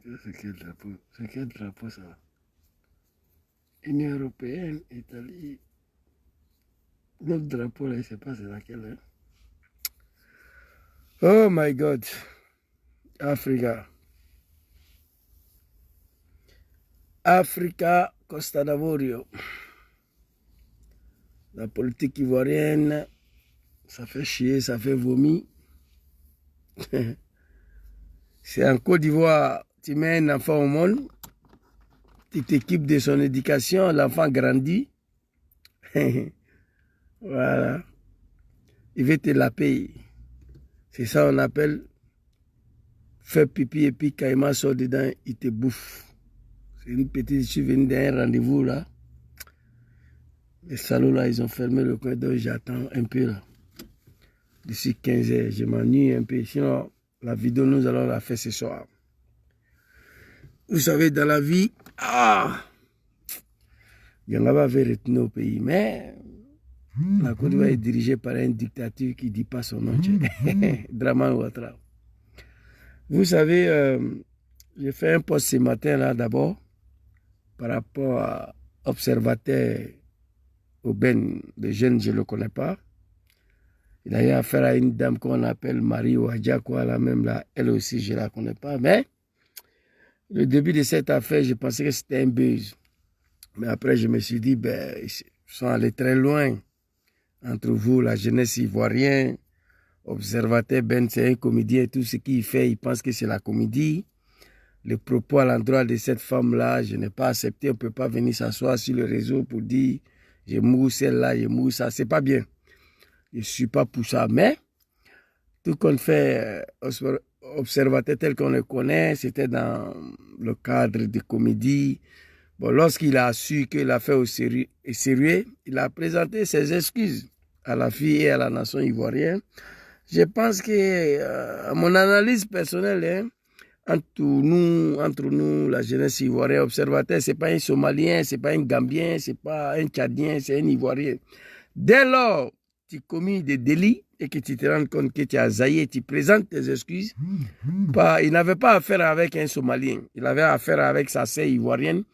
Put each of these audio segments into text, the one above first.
C'est quel drapeau? C'est quel drapeau ça? Union européenne, Italie. Notre drapeau là, je ne sais pas c'est laquelle. Hein? Oh my God. Africa. Africa Costa d'Avorio. La politique ivoirienne, ça fait chier, ça fait vomir. C'est en Côte d'Ivoire, tu mets un enfant au monde, tu t'équipes de son éducation, l'enfant grandit. Voilà. Il veut te la payer. C'est ça qu'on appelle faire pipi et puis Caïma sort dedans, il te bouffe. C'est une petite, je suis venu d'un rendez-vous là. Les salauds là, ils ont fermé le coin, donc j'attends un peu là. D'ici 15 heures, je m'ennuie un peu. Sinon, la vidéo, nous allons la faire ce soir. Vous savez, dans la vie, Yangaba avait retenu au pays, mais la Côte d'Ivoire est dirigée par un dictateur qui ne dit pas son nom. Dramane Ouattara. Vous savez, j'ai fait un post ce matin là d'abord par rapport à observateur au Ben de jeunes, je ne le connais pas. Il a eu affaire à une dame qu'on appelle Marie Ouadja, quoi, là même là, elle aussi, je ne la connais pas. Mais le début de cette affaire, je pensais que c'était un buzz. Mais après, je me suis dit, ben, ils sont allés très loin. Entre vous, la jeunesse ivoirienne, observateur Ben, c'est un comédien, tout ce qu'il fait, il pense que c'est la comédie. Les propos à l'endroit de cette femme-là, je n'ai pas accepté. On ne peut pas venir s'asseoir sur le réseau pour dire, je mourre celle-là, je mourre ça. C'est pas bien. Je ne suis pas pour ça. Mais, tout qu'on fait, observateur tel qu'on le connaît, c'était dans le cadre de comédie. Bon, lorsqu'il a su que l'affaire est sérieux, il a présenté ses excuses à la fille et à la nation ivoirienne. Je pense que, à mon analyse personnelle, hein, entre nous, la jeunesse ivoirienne, observateur, ce n'est pas un Somalien, ce n'est pas un Gambien, ce n'est pas un Tchadien, c'est un Ivoirien. Dès lors, tu commis des délits et que tu te rends compte que tu as zaillé, tu présentes tes excuses. Il n'avait pas affaire avec un Somalien, il avait affaire avec sa sœur ivoirienne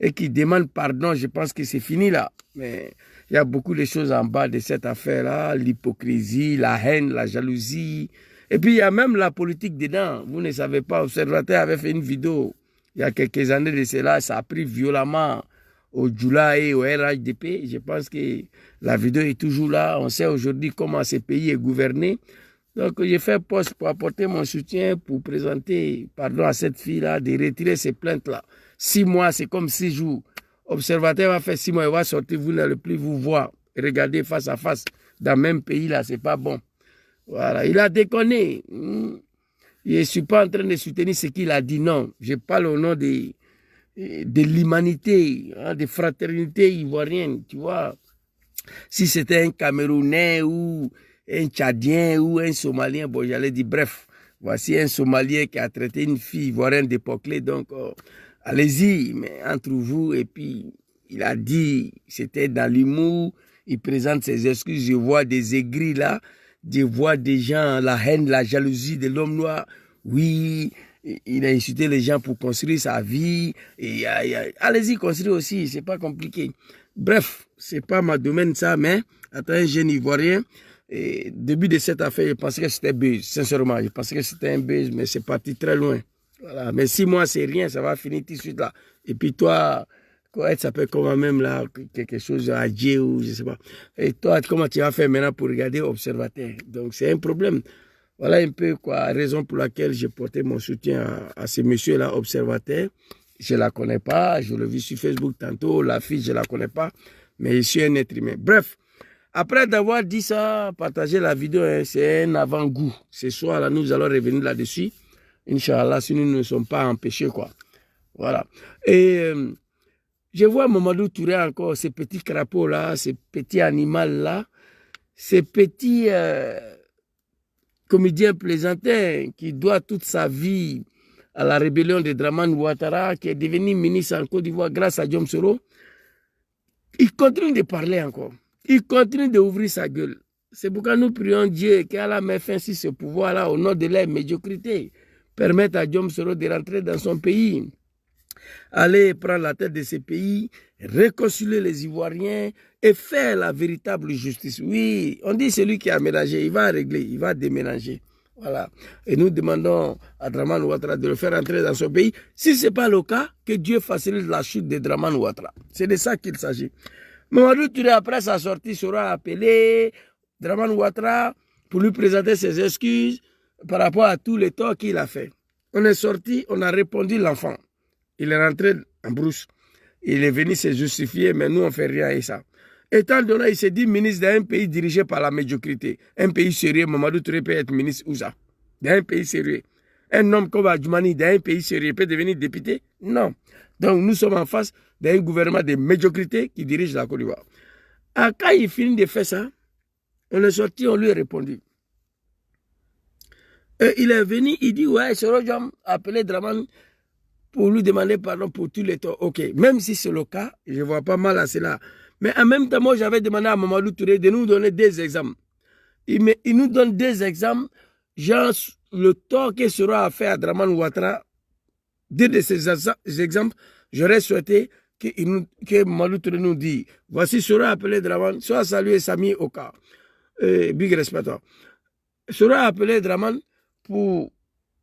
et qui demande pardon. Je pense que c'est fini là. Mais il y a beaucoup de choses en bas de cette affaire-là, l'hypocrisie, la haine, la jalousie. Et puis il y a même la politique dedans. Vous ne savez pas, Observateur avait fait une vidéo il y a quelques années de cela, ça a pris violemment au Djoula et au RHDP. Je pense que la vidéo est toujours là. On sait aujourd'hui comment ce pays est gouverné. Donc, j'ai fait poste pour apporter mon soutien, pour présenter pardon à cette fille-là, de retirer ces plaintes-là. 6 mois, c'est comme 6 jours. Observateur va faire 6 mois, il va sortir, vous n'allez plus vous voir. Regardez face à face. Dans le même pays, là, c'est pas bon. Voilà, il a déconné. Je ne suis pas en train de soutenir ce qu'il a dit, non. Je parle au nom de l'humanité, hein, de fraternité ivoirienne, tu vois. Si c'était un Camerounais ou un Tchadien ou un Somalien, bon, j'allais dire, bref, voici un Somalien qui a traité une fille ivoirienne d'époque-là, donc allez-y, mais entre vous, et puis il a dit, c'était dans l'humour, il présente ses excuses, je vois des aigris là, je vois des gens, la haine, la jalousie de l'homme noir, oui, il a insulté les gens pour construire sa vie, et allez-y, construire aussi, c'est pas compliqué. Bref, c'est pas ma domaine ça, mais attends, un jeune Ivoirien, et début de cette affaire, je pensais que c'était buzz, sincèrement, je pensais que c'était un buzz, mais c'est parti très loin. Voilà, mais 6 mois, c'est rien, ça va finir tout de suite là. Et puis toi, quoi, ça peut quand même là, quelque chose à Dieu ou je sais pas. Et toi, comment tu vas faire maintenant pour regarder Observateur? Donc c'est un problème. Voilà un peu quoi, raison pour laquelle j'ai porté mon soutien à ce monsieur-là, Observateur. Je ne la connais pas, je l'ai vu sur Facebook tantôt, la fille, je ne la connais pas, mais je suis un être humain. Bref, après d'avoir dit ça, partager la vidéo, hein, c'est un avant-goût. Ce soir, là, nous allons revenir là-dessus. Inch'Allah, si nous ne sommes pas empêchés, quoi. Voilà. Et je vois Mamadou Touré encore, ces petits crapauds-là, ces petits animaux-là, ces petits comédiens plaisantins qui doivent toute sa vie à la rébellion de Dramane Ouattara, qui est devenu ministre en Côte d'Ivoire grâce à Diom Soro, il continue de parler encore. Il continue d'ouvrir sa gueule. C'est pourquoi nous prions Dieu qu'Allah met fin sur ce pouvoir-là au nom de leur médiocrité. permettre à Diom Soro de rentrer dans son pays, aller prendre la tête de ces pays, réconcilier les Ivoiriens et faire la véritable justice. Oui, on dit celui qui a mélangé, il va régler, il va déménager. Voilà. Et nous demandons à Dramane Ouattara de le faire entrer dans son pays. Si ce n'est pas le cas, que Dieu facilite la chute de Dramane Ouattara. C'est de ça qu'il s'agit. Mamadou Touré, après sa sortie, sera appelé Dramane Ouattara pour lui présenter ses excuses par rapport à tous les torts qu'il a fait. On est sorti, on a répondu l'enfant. Il est rentré en brousse. Il est venu se justifier, mais nous, on ne fait rien avec ça. Étant donné, il s'est dit ministre d'un pays dirigé par la médiocrité. Un pays sérieux, Mamadou Touré peut être ministre où ça? D'un pays sérieux. Un homme comme Adjoumani d'un pays sérieux peut devenir député? Non. Donc nous sommes en face d'un gouvernement de médiocrité qui dirige la Côte d'Ivoire. Quand il finit de faire ça, on est sorti, on lui a répondu. Et il est venu, il dit, ouais, Soro Diom a appelé Dramane pour lui demander pardon pour tous les torts. Ok, même si c'est le cas, je ne vois pas mal à cela. Mais en même temps, moi, j'avais demandé à Mamadou Touré de nous donner des exemples. Il nous donne des exemples, genre le tort que sera à faire à Dramane Ouattara. Deux de ces exemples, j'aurais souhaité que Mamadou Touré nous dise, voici sera appelé Dramane, soit salué Sami Oka, big respect. Sera appelé Dramane pour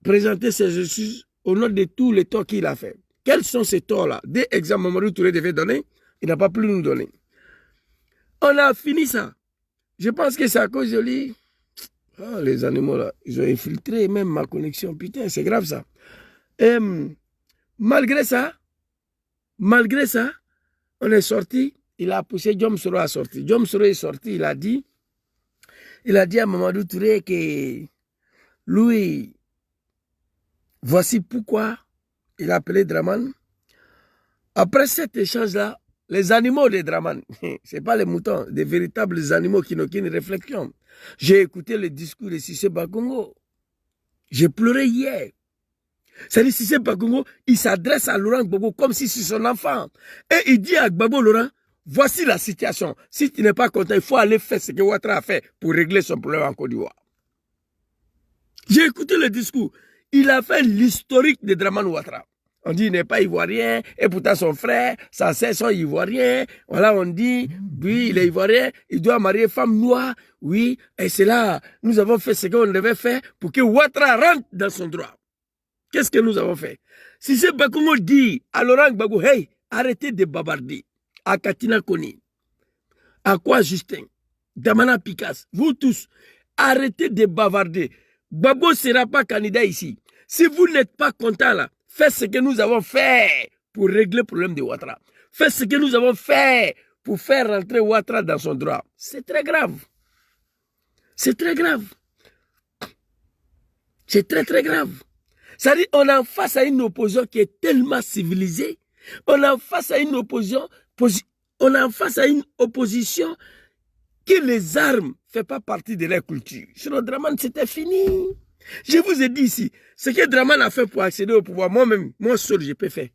présenter ses excuses au nom de tous les torts qu'il a fait. Quels sont ces torts-là? Des exemples Mamadou Touré devait donner, il n'a pas pu nous donner. On a fini ça. Je pense que c'est à cause de lui. Oh, les animaux là, ils ont infiltré même ma connexion. Putain, c'est grave ça. Et, malgré ça, on est sorti. Il a poussé Diom Soro à sortir. Diom Soro est sorti, il a dit à Mamadou Touré que lui, voici pourquoi il a appelé Dramane. Après cet échange-là, les animaux de Dramane, ce n'est pas les moutons, des véritables animaux qui n'ont qu'une réflexion. J'ai écouté le discours de Cissé Bakongo. J'ai pleuré hier. C'est-à-dire Cissé Bakongo, il s'adresse à Laurent Gbagbo comme si c'est son enfant. Et il dit à Gbagbo, Laurent, voici la situation. Si tu n'es pas content, il faut aller faire ce que Ouattara a fait pour régler son problème en Côte d'Ivoire. J'ai écouté le discours. Il a fait l'historique de Dramane Ouattara. On dit qu'il n'est pas ivoirien, et pourtant son frère, sa sœur sont ivoiriens. Voilà, on dit, oui, il est ivoirien, il doit marier femme noire. Oui, et c'est là, nous avons fait ce qu'on devait faire pour que Ouattara rentre dans son droit. Qu'est-ce que nous avons fait? Si c'est Bakongo dit à Laurent Gbagbo, hey, arrêtez de bavarder. À Katina Koni, à quoi Justin, Damana Picasse, vous tous, arrêtez de bavarder. Gbagbo ne sera pas candidat ici. Si vous n'êtes pas content là, faites ce que nous avons fait pour régler le problème de Ouattara. Faites ce que nous avons fait pour faire rentrer Ouattara dans son droit. C'est très grave. C'est très grave. C'est très très grave. C'est-à-dire on est en face à une opposition qui est tellement civilisée. On est en face à une opposition, que les armes ne font pas partie de leur culture. Sinon, Dramane, c'était fini. Je vous ai dit ici, ce que Dramane a fait pour accéder au pouvoir, moi-même, moi seul, je peux faire.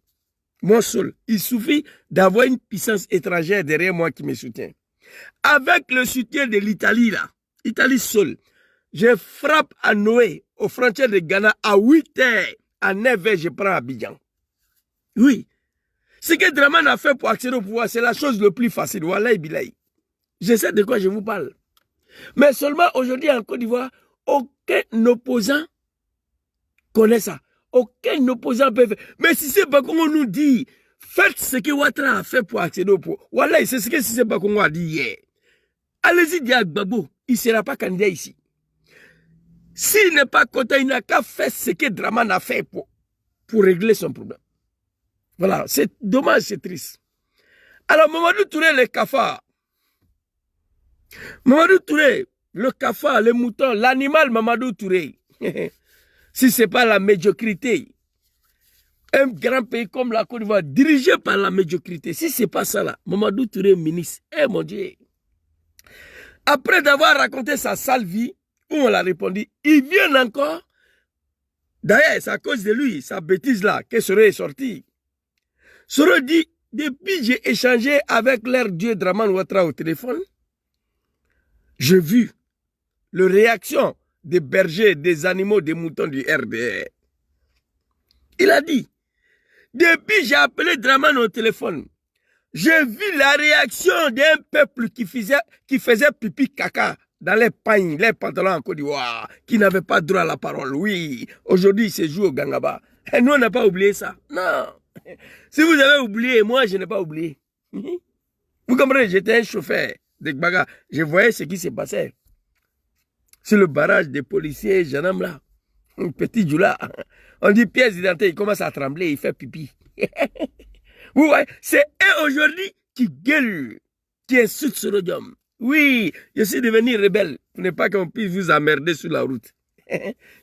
Moi seul. Il suffit d'avoir une puissance étrangère derrière moi qui me soutient. Avec le soutien de l'Italie, là, Italie seule, je frappe à Noé, aux frontières de Ghana, à 8 h, à 9 h, je prends Abidjan. Oui. Ce que Dramane a fait pour accéder au pouvoir, c'est la chose le plus facile. Wallahi billahi. Je sais de quoi je vous parle. Mais seulement aujourd'hui en Côte d'Ivoire, aucun opposant connaît ça. Aucun opposant peut faire. Mais si c'est Bakongo nous dit, faites ce que Ouattara a fait pour accéder au pouvoir. Voilà, c'est ce que Cissé Bakongo a dit hier. Allez-y dire à Gbagbo, il ne sera pas candidat ici. S'il n'est pas content, il n'a qu'à faire ce que Dramane a fait pour régler son problème. Voilà, c'est dommage, c'est triste. Alors, Mamadou Touré, les cafards. Mamadou Touré, le cafard, le mouton, l'animal Mamadou Touré. Si ce n'est pas la médiocrité, un grand pays comme la Côte d'Ivoire, dirigé par la médiocrité, si ce n'est pas ça là, Mamadou Touré, ministre, eh mon Dieu. Après d'avoir raconté sa sale vie, où on l'a répondu, il vient encore. D'ailleurs, c'est à cause de lui, sa bêtise là, que Soro est sorti. Soro dit, depuis j'ai échangé avec leur dieu Dramane Ouattara au téléphone, j'ai vu les réactions des bergers, des animaux, des moutons du RDR. Il a dit, depuis j'ai appelé Draman au téléphone, j'ai vu la réaction d'un peuple qui faisait pipi caca dans les pagnes, les pantalons en Côte d'Ivoire, qui n'avaient pas droit à la parole. Oui, aujourd'hui, il se joue au Gangaba. Et nous, on n'a pas oublié ça. Non. Si vous avez oublié, moi, je n'ai pas oublié. Vous comprenez, j'étais un chauffeur de Gbaga. Je voyais ce qui se passait. Sur le barrage des policiers, gendarmes là. Un petit Djoula. On dit pièce d'identité, il commence à trembler, il fait pipi. Vous voyez, c'est eux aujourd'hui qui gueulent, qui insultent ce rhodium. Oui, je suis devenu rebelle. Pour ne pas qu'on puisse vous emmerder sur la route.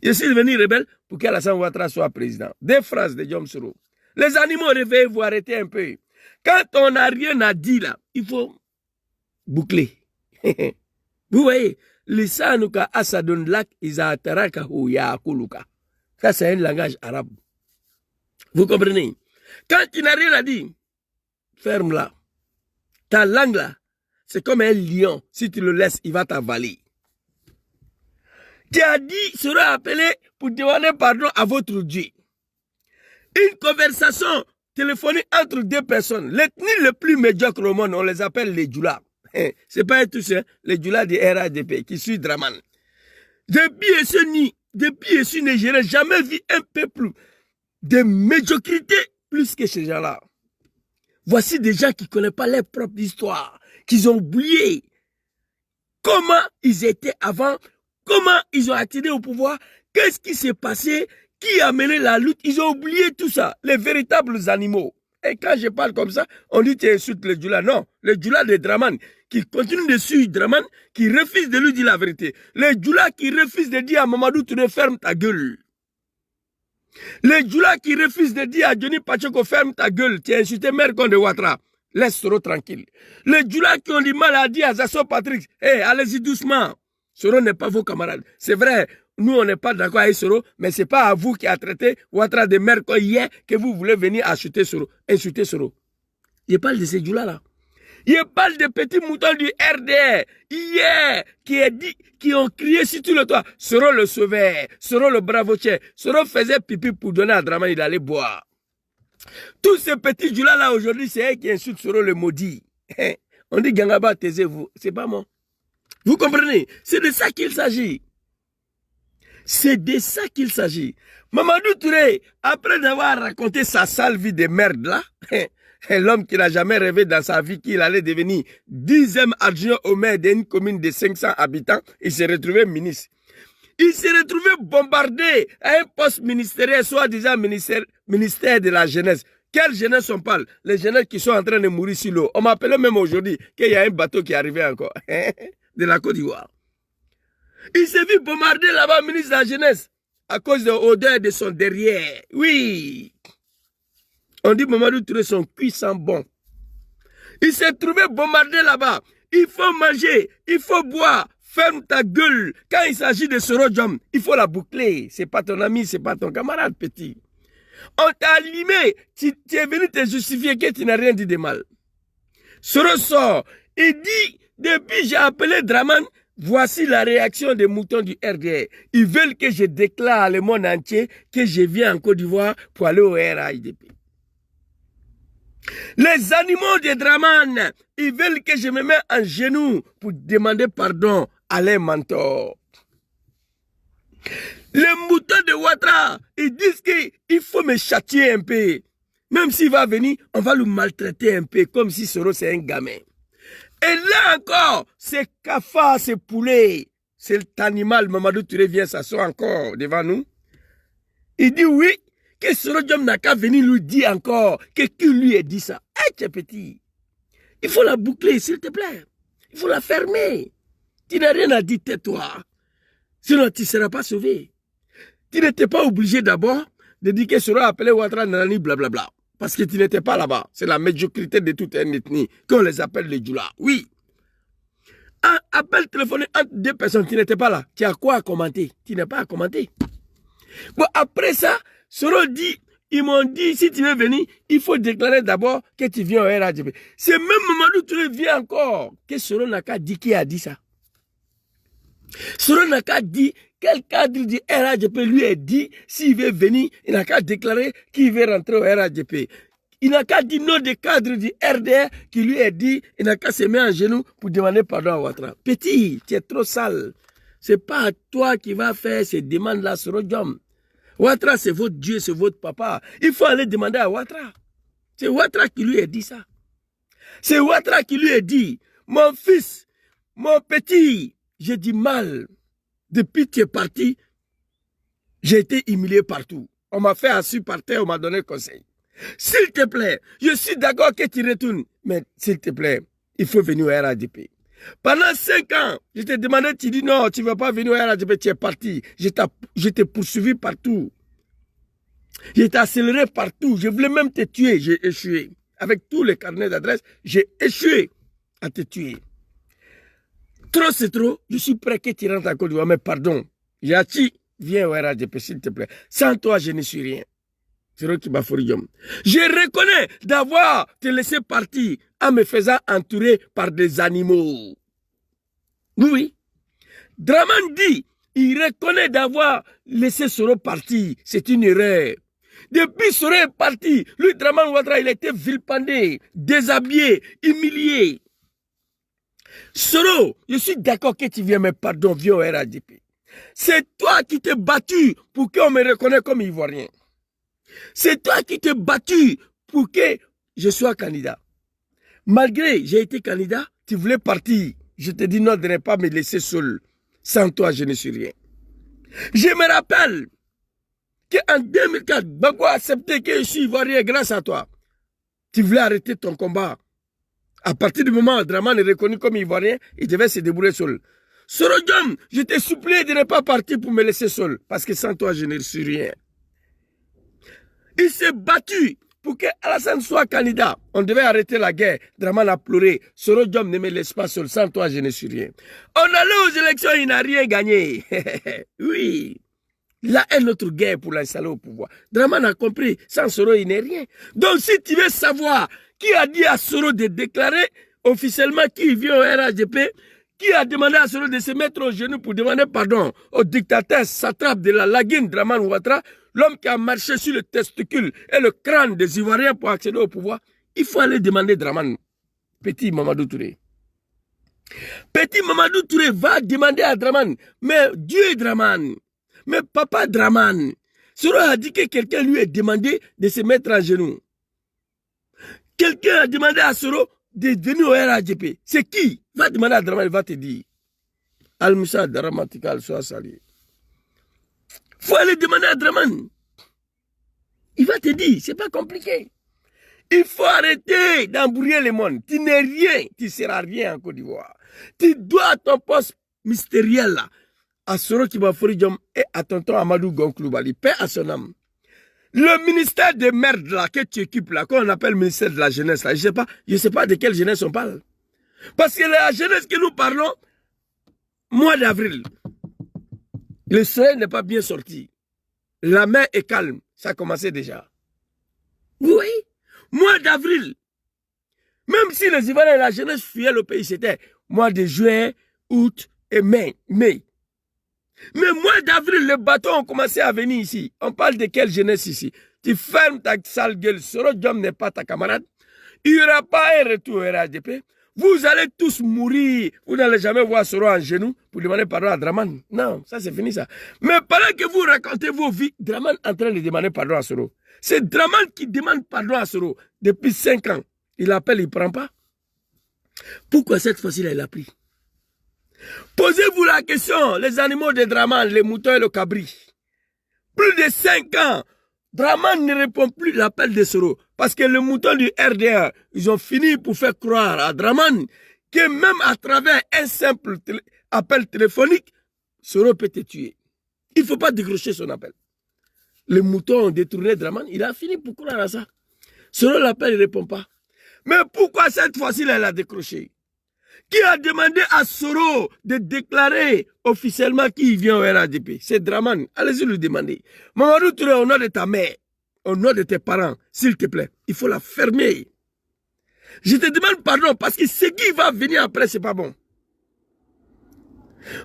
Je suis devenu rebelle pour qu'Alassane Ouattara soit président. Des phrases de Diom Soro. Les animaux, réveillez-vous, arrêtez un peu. Quand on n'a rien à dire là, il faut boucler. Vous voyez, Lisanuka asadun lak isataraka ya kuluka. Ça, c'est un langage arabe. Vous comprenez? Quand tu n'as rien à dire, ferme-la. Ta langue là, c'est comme un lion. Si tu le laisses, il va t'avaler. Tu as dit, sera appelé pour demander pardon à votre Dieu. Une conversation téléphonique entre deux personnes. L'ethnie le plus médiocre au monde, on les appelle les Djoula. C'est pas tous, hein, les Djoula du RADP qui suivent Draman. Depuis je suis né, je n'ai jamais vu un peuple de médiocrité plus que ces gens-là. Voici des gens qui ne connaissent pas leur propre histoire, qui ont oublié comment ils étaient avant, comment ils ont accédé au pouvoir, qu'est-ce qui s'est passé, qui a mené la lutte. Ils ont oublié tout ça, les véritables animaux. Et quand je parle comme ça, on dit tu insultes le Djoula. Non, le Djoula de Draman, qui continue de suivre Draman, qui refuse de lui dire la vérité. Le Djoula qui refuse de dire à Mamadou Touré ferme ta gueule. Le Djoula qui refuse de dire à Johnny Pachoko ferme ta gueule, tu as insulté Mercon de Ouattara, laisse Soro tranquille. Le Djoula qui ont du mal à dire à Zasso Patrick, hey, allez-y doucement. Soro n'est pas vos camarades. C'est vrai, nous on n'est pas d'accord avec Soro, mais ce n'est pas à vous qui a traité Ouattara de Mercon hier que vous voulez venir insulter Soro. Je parle de ces Djoula là. Je parle des petits moutons du RDR, hier, qui ont crié sur tout le toit. Soro le sauveur, Soro le bravotier, Soro faisait pipi pour donner à Draman, il allait boire. Tous ces petits Djoula là aujourd'hui, c'est eux qui insultent Soro le maudit. On dit Gangaba, taisez-vous, c'est pas moi. Vous comprenez? C'est de ça qu'il s'agit. C'est de ça qu'il s'agit. Mamadou Touré, après d'avoir raconté sa sale vie de merde là, l'homme qui n'a jamais rêvé dans sa vie qu'il allait devenir 10e adjoint au maire d'une commune de 500 habitants, il s'est retrouvé ministre. Il s'est retrouvé bombardé à un poste ministériel, soi-disant ministère de la jeunesse. Quelle jeunesse on parle? Les jeunesses qui sont en train de mourir sur l'eau. On m'appelait même aujourd'hui qu'il y a un bateau qui est arrivé encore de la Côte d'Ivoire. Il s'est vu bombarder là-bas, ministre de la jeunesse, à cause de l'odeur de son derrière. Oui. On dit Mamadou Touré, son cuit sent bon. Il s'est trouvé bombardé là-bas. Il faut manger, il faut boire. Ferme ta gueule. Quand il s'agit de Soro Diom, il faut la boucler. C'est pas ton ami, c'est pas ton camarade petit. On t'a allumé. Tu es venu te justifier que tu n'as rien dit de mal. Soro sort. Il dit, depuis j'ai appelé Draman, voici la réaction des moutons du RDR. Ils veulent que je déclare le monde entier que je viens en Côte d'Ivoire pour aller au RAIDP. Les animaux de Draman, ils veulent que je me mette en genoux pour demander pardon à leur mentor. Les moutons de Ouattara, ils disent qu'il faut me châtier un peu. Même s'il va venir, on va le maltraiter un peu, comme si Soro c'est un gamin. Et là encore, c'est cafard, c'est poulet, cet animal, Mamadou Touré vient s'asseoir encore devant nous. Il dit oui, que Soro Diom n'a qu'à venir lui dire encore que qui lui a dit ça. Eh, tu es petit. Il faut la boucler, s'il te plaît. Il faut la fermer. Tu n'as rien à dire, tais-toi. Sinon, tu ne seras pas sauvé. Tu n'étais pas obligé d'abord de dire que Soro a appelé Ouattara Nanani, blablabla. Parce que tu n'étais pas là-bas. C'est la médiocrité de toute une ethnie qu'on les appelle les Djoula. Oui. Un appel téléphonique entre deux personnes, tu n'étais pas là. Tu as quoi à commenter? Tu n'as pas à commenter. Bon, après ça, Soro dit, ils m'ont dit, si tu veux venir, il faut déclarer d'abord que tu viens au RADP. C'est même Mamadou Touré vient encore que Soro n'a qu'à dire qui a dit ça. Soro n'a qu'à dire quel cadre du RADP lui est dit, s'il veut venir, il n'a qu'à déclarer qu'il veut rentrer au RADP. Il n'a qu'à dire non des cadres du RDR qui lui est dit, il n'a qu'à se mettre en genoux pour demander pardon à Ouattara. Petit, tu es trop sale. C'est pas à toi qui va faire ces demandes-là, Soro Diom. Ouattara, c'est votre Dieu, c'est votre papa. Il faut aller demander à Ouattara. C'est Ouattara qui lui a dit ça. C'est Ouattara qui lui a dit, mon fils, mon petit, j'ai dit mal. Depuis que tu es parti, j'ai été humilié partout. On m'a fait assis par terre, on m'a donné conseil. S'il te plaît, je suis d'accord que tu retournes, mais s'il te plaît, il faut venir au RADP. Pendant 5 ans, je t'ai demandé, tu dis non, tu ne vas pas venir au RADP, tu es parti. Je t'ai poursuivi partout. Je t'ai accéléré partout. Je voulais même te tuer, j'ai échoué. Avec tous les carnets d'adresse, j'ai échoué à te tuer. Trop c'est trop, je suis prêt que tu rentres en Côte d'Ivoire, mais pardon, Yachi, viens au RADP, s'il te plaît. Sans toi, je ne suis rien. Je reconnais d'avoir te laissé partir en me faisant entourer par des animaux. Oui. Draman dit, il reconnaît d'avoir laissé Soro partir. C'est une erreur. Depuis Soro est parti, lui, Draman Ouattara, il a été vilipendé, déshabillé, humilié. Soro, je suis d'accord que tu viens, mais pardon, viens au RADP. C'est toi qui t'es battu pour qu'on me reconnaisse comme Ivoirien. C'est toi qui t'es battu pour que je sois candidat. Malgré j'ai été candidat, tu voulais partir. Je te dis non de ne pas me laisser seul. Sans toi, je ne suis rien. Je me rappelle qu'en 2004, Gbagbo a accepté que je suis Ivoirien grâce à toi. Tu voulais arrêter ton combat. À partir du moment où Draman est reconnu comme Ivoirien, il devait se débrouiller seul. Soro Diom, je t'ai supplié de ne pas partir pour me laisser seul. Parce que sans toi, je ne suis rien. Il s'est battu pour que Alassane soit candidat. On devait arrêter la guerre. Draman a pleuré. Soro Diom ne me laisse pas seul. Sans toi, je ne suis rien. On allait aux élections, il n'a rien gagné. Oui. Il a une autre guerre pour l'installer au pouvoir. Draman a compris. Sans Soro, il n'est rien. Donc, si tu veux savoir qui a dit à Soro de déclarer officiellement qu'il vient au RADP, qui a demandé à Soro de se mettre au genou pour demander pardon au dictateur satrape de la Lagune, Draman Ouattara, l'homme qui a marché sur le testicule et le crâne des Ivoiriens pour accéder au pouvoir, il faut aller demander Draman. Petit Mamadou Touré. Petit Mamadou Touré va demander à Draman, mais Dieu est Draman, mais papa Draman. Soro a dit que quelqu'un lui a demandé de se mettre à genoux. Quelqu'un a demandé à Soro de venir au RADP. C'est qui? Va demander à Draman, il va te dire. Al-Moussa Dramatikal soit salué. Faut aller demander à Draman. Il va te dire, c'est pas compliqué. Il faut arrêter d'embrouiller le monde. Tu n'es rien, tu ne seras rien en Côte d'Ivoire. Tu dois ton poste mystérieux là à Soro Kibafori Diom et à tonton Amadou Gonkloubali. Paix à son âme. Le ministère de merde là que tu occupes là, qu'on appelle ministère de la jeunesse là, je sais pas de quelle jeunesse on parle. Parce que la jeunesse que nous parlons, mois d'avril, le soleil n'est pas bien sorti. La mer est calme. Ça a commencé déjà. Oui. Mois d'avril. Même si les Ivoiriens et la jeunesse fuyaient le pays, c'était mois de juin, août et mai. Mais mois d'avril, les bateaux ont commencé à venir ici. On parle de quelle jeunesse ici? Tu fermes ta sale gueule. Soro Diom n'est pas ta camarade. Il n'y aura pas un retour au RADP. Vous allez tous mourir. Vous n'allez jamais voir Soro en genoux pour demander pardon à Draman. Non, ça c'est fini ça. Mais pendant que vous racontez vos vies, Draman est en train de demander pardon à Soro. C'est Draman qui demande pardon à Soro depuis 5 ans. Il appelle, il ne prend pas. Pourquoi cette fois-ci il a pris? Posez-vous la question, les animaux de Draman, les moutons et le cabri. Plus de 5 ans, Draman ne répond plus à l'appel de Soro. Parce que les moutons du RDR, ils ont fini pour faire croire à Draman que même à travers un simple appel téléphonique, Soro peut te tuer. Il ne faut pas décrocher son appel. Les moutons ont détourné Draman, il a fini pour croire à ça. Soro l'appelle, il ne répond pas. Mais pourquoi cette fois-ci, elle a décroché? Qui a demandé à Soro de déclarer officiellement qu'il vient au RADP? C'est Draman. Allez-y lui demander. Mamadou Touré, au nom de ta mère, au nom de tes parents, s'il te plaît, il faut la fermer. Je te demande pardon parce que ce qui va venir après, c'est pas bon.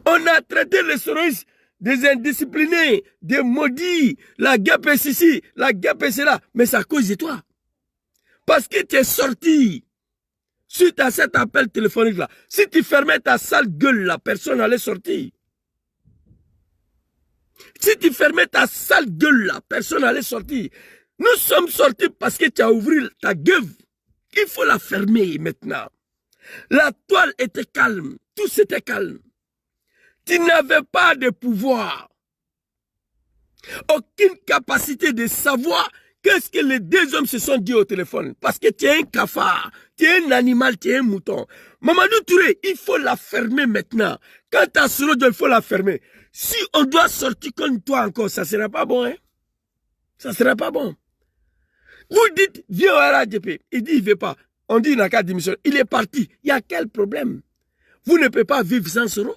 On a traité les soroistes des indisciplinés, des maudits, la guêpe est ici, la guêpe est là. Mais c'est à cause de toi. Parce que tu es sorti suite à cet appel téléphonique-là. Si tu fermais ta sale gueule, la personne allait sortir. Si tu fermais ta sale gueule, la personne allait sortir. Nous sommes sortis parce que tu as ouvert ta gueule. Il faut la fermer maintenant. La toile était calme. Tout c'était calme. Tu n'avais pas de pouvoir. Aucune capacité de savoir qu'est-ce que les deux hommes se sont dit au téléphone. Parce que tu es un cafard, tu es un animal, tu es un mouton. Mamadou Touré, il faut la fermer maintenant. Quand tu as Soro, il faut la fermer. Si on doit sortir comme toi encore, ça ne sera pas bon. Hein? Ça ne sera pas bon. Vous dites, viens au RADP. Il dit, il ne veut pas. On dit, il n'a qu'à démissionner. Il est parti. Il y a quel problème? Vous ne pouvez pas vivre sans Soro.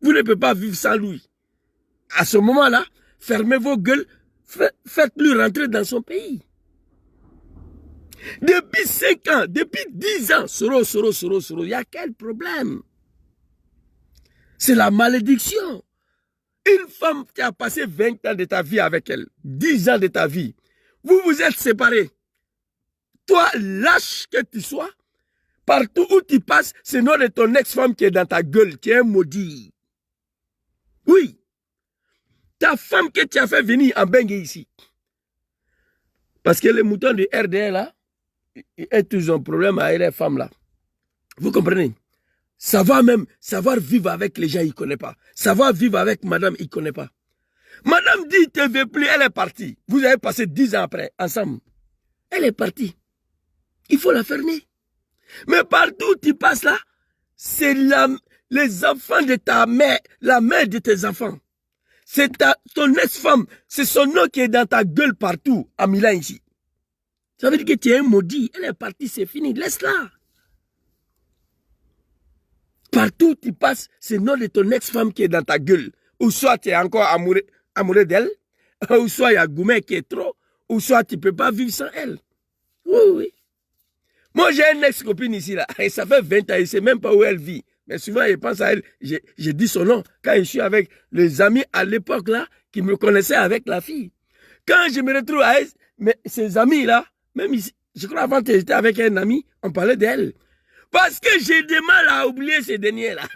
Vous ne pouvez pas vivre sans lui. À ce moment-là, fermez vos gueules. Faites-le rentrer dans son pays. Depuis 5 ans, depuis 10 ans, Soro, il y a quel problème? C'est la malédiction. Une femme qui a passé 20 ans de ta vie avec elle, 10 ans de ta vie, vous vous êtes séparés. Toi, lâche que tu sois, partout où tu passes, c'est le nom de ton ex-femme qui est dans ta gueule, qui est un maudit. Oui. Ta femme que tu as fait venir en Bengue ici. Parce que les moutons de RDR là, ils ont un problème avec les femmes là. Vous comprenez? Savoir vivre avec les gens, il ne connaît pas. Savoir vivre avec madame, il ne connaît pas. Madame dit, tu ne veux plus, elle est partie. Vous avez passé 10 ans après, ensemble. Elle est partie. Il faut la fermer. Mais partout où tu passes là, c'est les enfants de ta mère, la mère de tes enfants. C'est ton ex-femme, c'est son nom qui est dans ta gueule partout, à Milan ici. Ça veut dire que tu es un maudit. Elle est partie, c'est fini. Laisse-la. Partout où tu passes, c'est le nom de ton ex-femme qui est dans ta gueule. Ou soit tu es encore amoureux d'elle, ou soit il y a Goumé qui est trop, ou soit tu ne peux pas vivre sans elle. Oui, oui. Moi, j'ai une ex-copine ici, là, et ça fait 20 ans, je ne sais même pas où elle vit. Mais souvent, je pense à elle, j'ai dit son nom, quand je suis avec les amis à l'époque, là, qui me connaissaient avec la fille. Quand je me retrouve à elle, mais ces amis, là, même ici, je crois avant que j'étais avec un ami, on parlait d'elle. Parce que j'ai du mal à oublier ces derniers-là.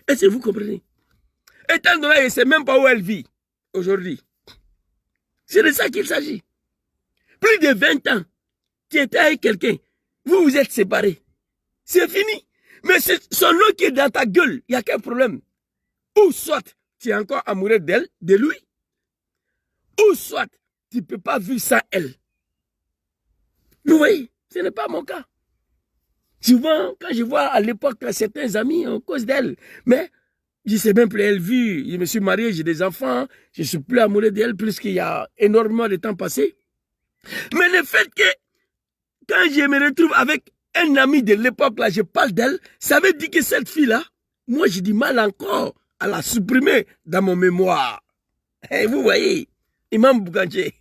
Est-ce que vous comprenez? Étant donné que je ne sais même pas où elle vit aujourd'hui. C'est de ça qu'il s'agit. Plus de 20 ans, tu étais avec quelqu'un, vous vous êtes séparés. C'est fini. Mais c'est son nom qui est dans ta gueule, il n'y a qu'un problème. Ou soit tu es encore amoureux d'elle, de lui, ou soit tu ne peux pas vivre sans elle. Vous voyez, ce n'est pas mon cas. Souvent, quand je vois à l'époque certains amis en cause d'elle, mais je ne sais même plus elle vit, je me suis marié, j'ai des enfants, je ne suis plus amoureux d'elle plus qu'il y a énormément de temps passé. Mais le fait que quand je me retrouve avec un ami de l'époque, là, je parle d'elle, ça veut dire que cette fille-là, moi j'ai du mal encore à la supprimer dans mon mémoire. Et vous voyez, Imam Bouganché.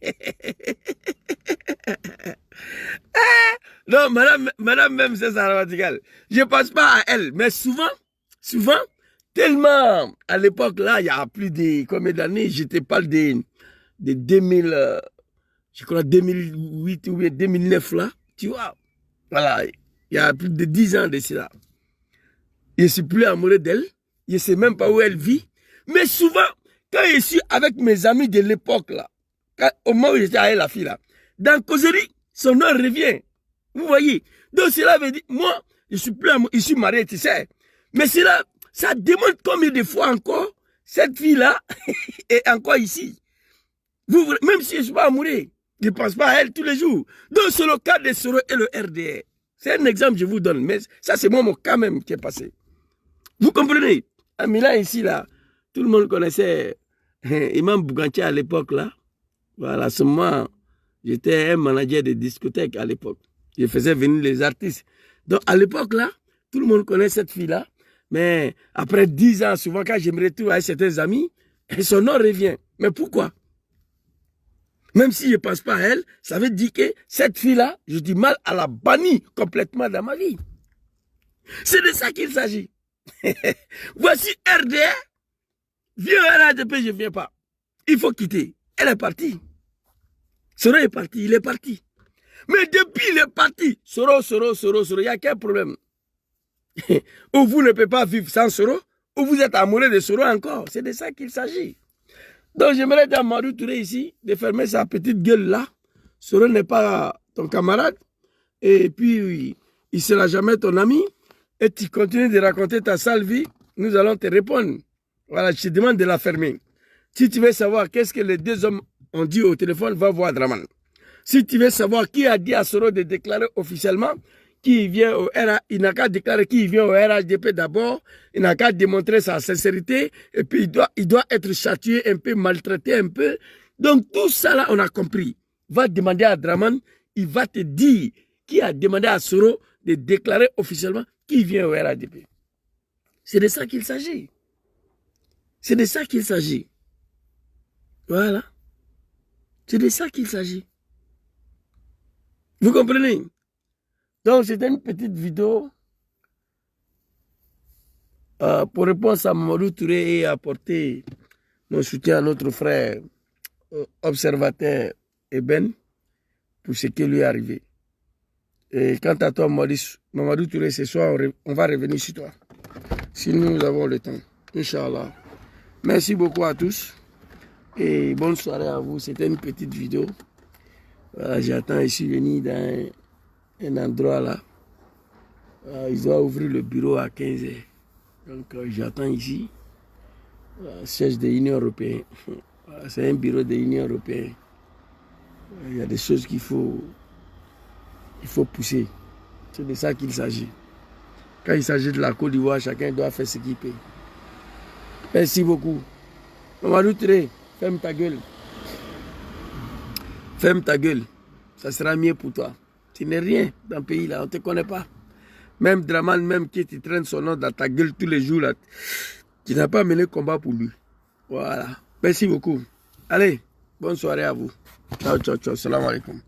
Non, madame même, c'est ça, radical. Je ne pense pas à elle, mais souvent, tellement, à l'époque, là, il y a plus de combien d'années, je te parle de 2000, je crois 2008 ou 2009, là, tu vois. Voilà, il y a plus de 10 ans de cela. Je ne suis plus amoureux d'elle, je ne sais même pas où elle vit, mais souvent, quand je suis avec mes amis de l'époque, là, au moment où j'étais avec la fille, là, dans causerie, son nom revient. Vous voyez? Donc cela veut dire, moi, je suis marié, tu sais. Mais cela, ça démontre combien de fois encore, cette fille-là est encore ici. Même si je ne suis pas amoureux, je ne pense pas à elle tous les jours. Donc c'est le cas de Soro et le RDR. C'est un exemple que je vous donne, mais ça c'est moi mon cas même qui est passé. Vous comprenez? À Milan ici, là, tout le monde connaissait Imam Bouganché à l'époque, là. Voilà, à ce moment, j'étais un manager de discothèque à l'époque. Je faisais venir les artistes. Donc, à l'époque, là, tout le monde connaît cette fille-là. Mais après 10 ans, souvent, quand je me retrouve avec certains amis, son nom revient. Mais pourquoi? Même si je ne pense pas à elle, ça veut dire que cette fille-là, je dis mal à la bannir complètement dans ma vie. C'est de ça qu'il s'agit. Voici RDR. Viens au RADP, je ne viens pas. Il faut quitter. Elle est partie. Soro est parti, il est parti. Mais depuis il est parti, Soro, il n'y a quel problème? Ou vous ne pouvez pas vivre sans Soro, ou vous êtes amoureux de Soro encore. C'est de ça qu'il s'agit. Donc j'aimerais dire à Mamadou Touré ici de fermer sa petite gueule là. Soro n'est pas ton camarade. Et puis, il ne sera jamais ton ami. Et tu continues de raconter ta sale vie. Nous allons te répondre. Voilà, je te demande de la fermer. Si tu veux savoir qu'est-ce que les deux hommes ont dit au téléphone, va voir Draman. Si tu veux savoir qui a dit à Soro de déclarer officiellement, qui vient au RA, il n'a qu'à déclarer qui vient au RHDP d'abord, il n'a qu'à démontrer sa sincérité, et puis il doit être châtié un peu, maltraité un peu. Donc tout ça là, on a compris. Va demander à Draman, il va te dire qui a demandé à Soro de déclarer officiellement qui vient au RHDP. C'est de ça qu'il s'agit. C'est de ça qu'il s'agit. Voilà. C'est de ça qu'il s'agit. Vous comprenez? Donc, c'était une petite vidéo pour répondre à Mamadou Touré et apporter mon soutien à notre frère observateur Eben pour ce qui lui est arrivé. Et quant à toi, Mamadou Touré, ce soir, on va revenir sur toi. Si nous avons le temps. Inch'Allah. Merci beaucoup à tous. Et bonne soirée à vous. C'était une petite vidéo. Voilà, j'attends ici venir dans un endroit là. Ils doivent ouvrir le bureau à 15h. Donc j'attends ici. Siège de l'Union européenne. C'est un bureau de l'Union européenne. Il y a des choses qu'il faut pousser. C'est de ça qu'il s'agit. Quand il s'agit de la Côte d'Ivoire, chacun doit faire ce qu'il peut. Merci beaucoup. Mamadou Touré, ferme ta gueule. Ferme ta gueule. Ça sera mieux pour toi. Tu n'es rien dans le pays là, on ne te connaît pas. Même Draman, même qui te traîne son nom dans ta gueule tous les jours là, tu n'as pas mené combat pour lui. Voilà. Merci beaucoup. Allez, bonne soirée à vous. Ciao, ciao, ciao. Salam alaikum.